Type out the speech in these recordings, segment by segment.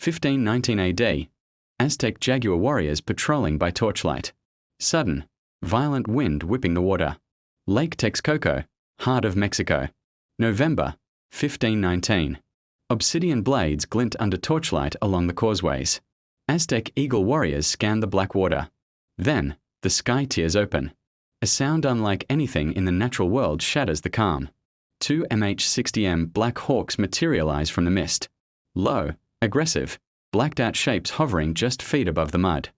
1519 AD. Aztec jaguar warriors patrolling by torchlight. Sudden, violent wind whipping the water. Lake Texcoco, heart of Mexico. November, 1519. Obsidian blades glint under torchlight along the causeways. Aztec eagle warriors scan the black water. Then, the sky tears open. A sound unlike anything in the natural world shatters the calm. Two MH-60M Black Hawks materialize from the mist. Low, aggressive, blacked-out shapes hovering just feet above the mud.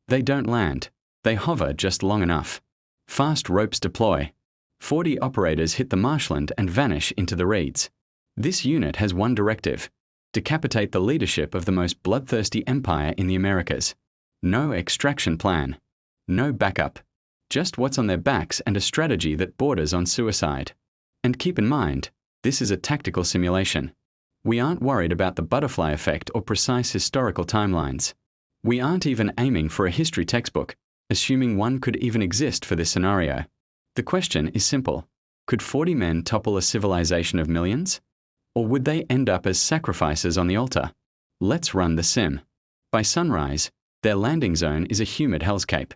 They don't land. They hover just long enough. Fast ropes deploy. 40 operators hit the marshland and vanish into the reeds. This unit has one directive: decapitate the leadership of the most bloodthirsty empire in the Americas. No extraction plan. No backup. Just what's on their backs and a strategy that borders on suicide. And keep in mind, this is a tactical simulation. We aren't worried about the butterfly effect or precise historical timelines. We aren't even aiming for a history textbook, assuming one could even exist for this scenario. The question is simple. Could 40 men topple a civilization of millions? Or would they end up as sacrifices on the altar? Let's run the sim. By sunrise, their landing zone is a humid hellscape.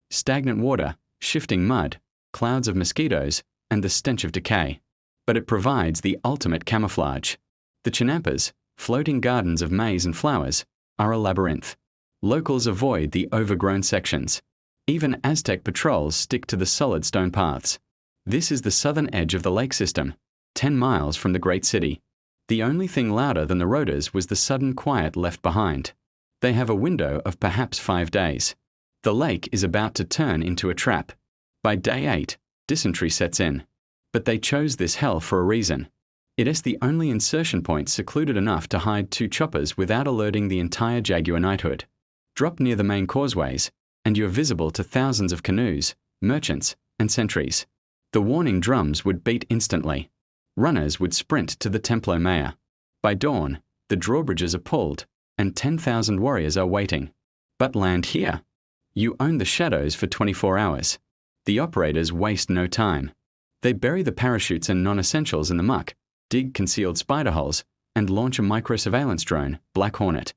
Stagnant water, shifting mud, clouds of mosquitoes, and the stench of decay. But it provides the ultimate camouflage. The Chinampas, floating gardens of maize and flowers, are a labyrinth. Locals avoid the overgrown sections. Even Aztec patrols stick to the solid stone paths. This is the southern edge of the lake system, 10 miles from the great city. The only thing louder than the rotors was the sudden quiet left behind. They have a window of perhaps 5 days. The lake is about to turn into a trap. By day 8, dysentery sets in. But they chose this hell for a reason. It is the only insertion point secluded enough to hide 2 choppers without alerting the entire Jaguar knighthood. Drop near the main causeways, and you're visible to thousands of canoes, merchants, and sentries. The warning drums would beat instantly. Runners would sprint to the Templo Mayor. By dawn, the drawbridges are pulled, and 10,000 warriors are waiting. But land here. You own the shadows for 24 hours. The operators waste no time. They bury the parachutes and non-essentials in the muck, dig concealed spider holes, and launch a micro-surveillance drone, Black Hornet.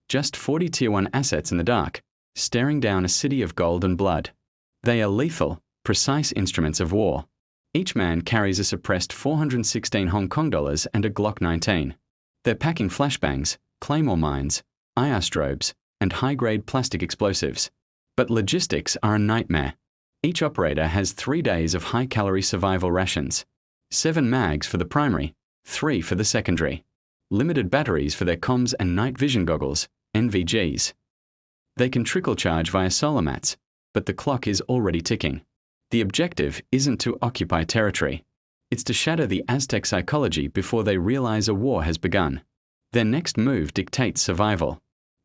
Just 40 Tier 1 assets in the dark, staring down a city of gold and blood. They are lethal, precise instruments of war. Each man carries a suppressed 416 Hong Kong dollars and a Glock 19. They're packing flashbangs, claymore mines, IR strobes, and high-grade plastic explosives. But logistics are a nightmare. Each operator has 3 days of high-calorie survival rations. 7 mags for the primary, 3 for the secondary. Limited batteries for their comms and night vision goggles, NVGs. They can trickle charge via solar mats, but the clock is already ticking. The objective isn't to occupy territory. It's to shatter the Aztec psychology before they realize a war has begun. Their next move dictates survival.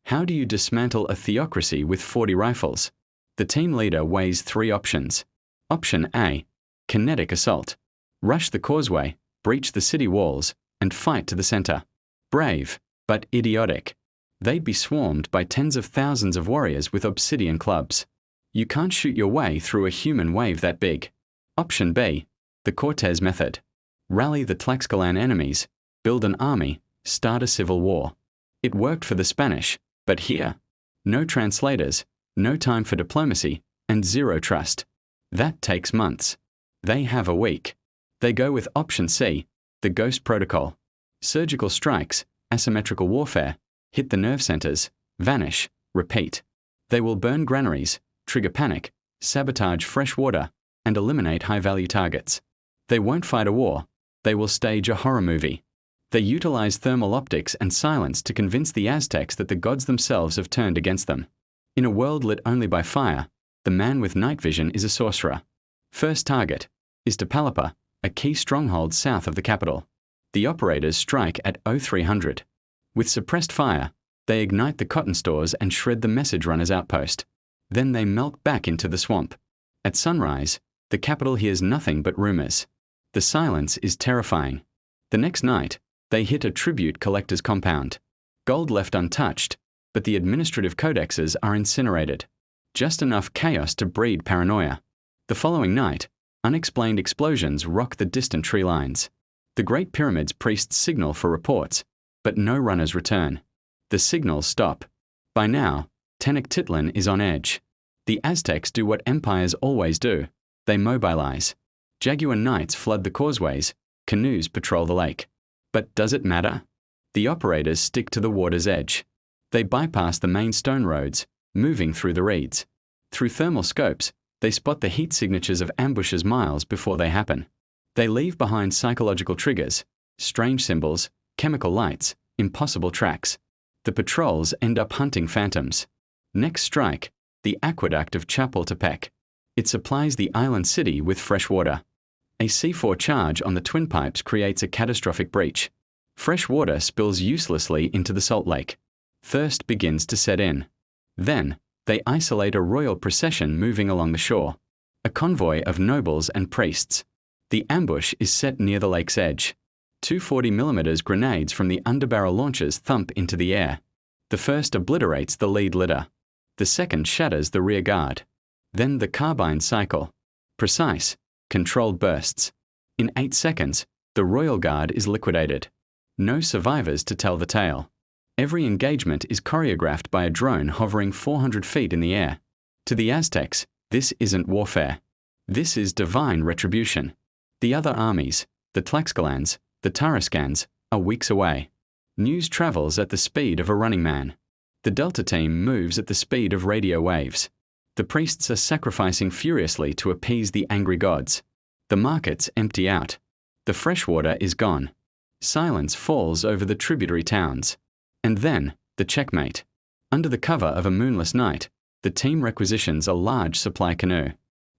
How do you dismantle a theocracy with 40 rifles? The team leader weighs 3 options. Option A, kinetic assault. Rush the causeway, breach the city walls, and fight to the center. Brave, but idiotic. They'd be swarmed by tens of thousands of warriors with obsidian clubs. You can't shoot your way through a human wave that big. Option B, the Cortez method. Rally the Tlaxcalan enemies, build an army, start a civil war. It worked for the Spanish, but here, no translators, no time for diplomacy, and 0 trust. That takes months. They have a week. They go with Option C, the Ghost Protocol. Surgical strikes, asymmetrical warfare, hit the nerve centers, vanish, repeat. They will burn granaries, trigger panic, sabotage fresh water, and eliminate high-value targets. They won't fight a war. They will stage a horror movie. They utilize thermal optics and silence to convince the Aztecs that the gods themselves have turned against them. In a world lit only by fire, the man with night vision is a sorcerer. First target is Iztapalapa, a key stronghold south of the capital. The operators strike at 0300. With suppressed fire, they ignite the cotton stores and shred the message runner's outpost. Then they melt back into the swamp. At sunrise, the capital hears nothing but rumors. The silence is terrifying. The next night, they hit a tribute collector's compound. Gold left untouched, but the administrative codexes are incinerated. Just enough chaos to breed paranoia. The following night, unexplained explosions rock the distant tree lines. The Great Pyramid's priests signal for reports, but no runners return. The signals stop. By now, Tenochtitlan is on edge. The Aztecs do what empires always do. They mobilize. Jaguar knights flood the causeways. Canoes patrol the lake. But does it matter? The operators stick to the water's edge. They bypass the main stone roads, moving through the reeds. Through thermal scopes, they spot the heat signatures of ambushes miles before they happen. They leave behind psychological triggers, strange symbols, chemical lights, impossible tracks. The patrols end up hunting phantoms. Next strike, the aqueduct of Chapultepec. It supplies the island city with fresh water. A C4 charge on the twin pipes creates a catastrophic breach. Fresh water spills uselessly into the salt lake. Thirst begins to set in. Then, they isolate a royal procession moving along the shore. A convoy of nobles and priests. The ambush is set near the lake's edge. 240mm grenades from the underbarrel launchers thump into the air. The first obliterates the lead litter. The second shatters the rear guard. Then the carbine cycle. Precise, controlled bursts. In 8 seconds, the royal guard is liquidated. No survivors to tell the tale. Every engagement is choreographed by a drone hovering 400 feet in the air. To the Aztecs, this isn't warfare. This is divine retribution. The other armies, the Tlaxcalans, the Tarascans, are weeks away. News travels at the speed of a running man. The Delta team moves at the speed of radio waves. The priests are sacrificing furiously to appease the angry gods. The markets empty out. The fresh water is gone. Silence falls over the tributary towns. And then, the checkmate. Under the cover of a moonless night, the team requisitions a large supply canoe.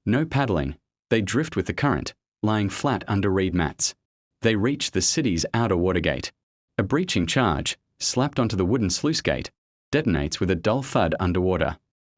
No paddling, they drift with the current, lying flat under reed mats. They reach the city's outer watergate. A breaching charge, slapped onto the wooden sluice gate, detonates with a dull thud underwater.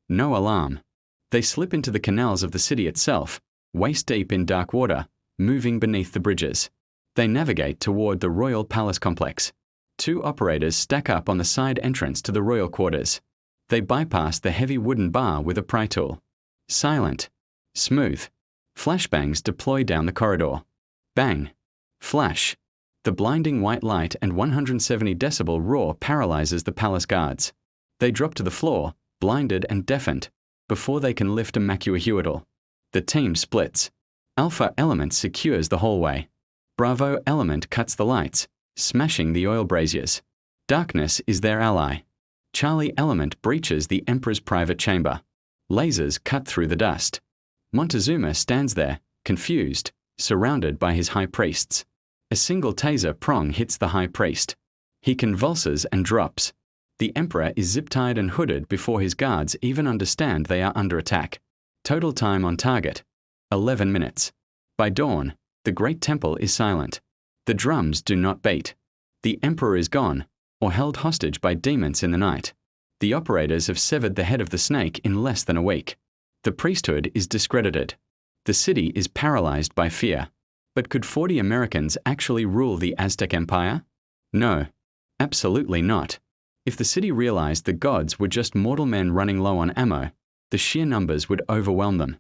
No alarm. They slip into the canals of the city itself, waist-deep in dark water, moving beneath the bridges. They navigate toward the royal palace complex. 2 operators stack up on the side entrance to the royal quarters. They bypass the heavy wooden bar with a pry tool. Silent. Smooth. Flashbangs deploy down the corridor. Bang. Flash. The blinding white light and 170 decibel roar paralyzes the palace guards. They drop to the floor, blinded and deafened, before they can lift a macuahuitl. The team splits. Alpha Element secures the hallway. Bravo Element cuts the lights, smashing the oil braziers. Darkness is their ally. Charlie Element breaches the Emperor's private chamber. Lasers cut through the dust. Montezuma stands there, confused, surrounded by his high priests. A single taser prong hits the high priest. He convulses and drops. The Emperor is zip-tied and hooded before his guards even understand they are under attack. Total time on target, 11 minutes. By dawn, the Great Temple is silent. The drums do not beat. The Emperor is gone, or held hostage by demons in the night. The operators have severed the head of the snake in less than a week. The priesthood is discredited. The city is paralyzed by fear. But could 40 Americans actually rule the Aztec Empire? No, absolutely not. If the city realized the gods were just mortal men running low on ammo, the sheer numbers would overwhelm them.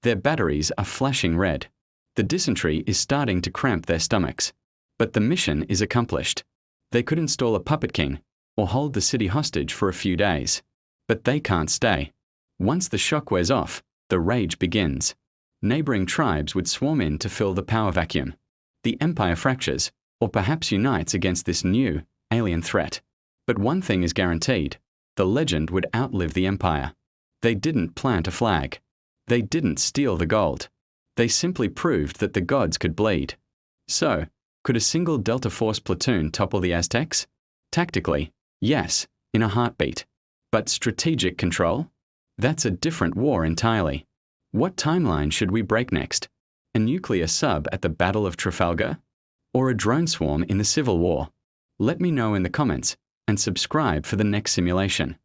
Their batteries are flashing red. The dysentery is starting to cramp their stomachs. But the mission is accomplished. They could install a puppet king, or hold the city hostage for a few days. But they can't stay. Once the shock wears off, the rage begins. Neighboring tribes would swarm in to fill the power vacuum. The empire fractures, or perhaps unites against this new, alien threat. But one thing is guaranteed: the legend would outlive the empire. They didn't plant a flag. They didn't steal the gold. They simply proved that the gods could bleed. So, could a single Delta Force platoon topple the Aztecs? Tactically, yes, in a heartbeat. But strategic control? That's a different war entirely. What timeline should we break next? A nuclear sub at the Battle of Trafalgar? Or a drone swarm in the Civil War? Let me know in the comments, and subscribe for the next simulation.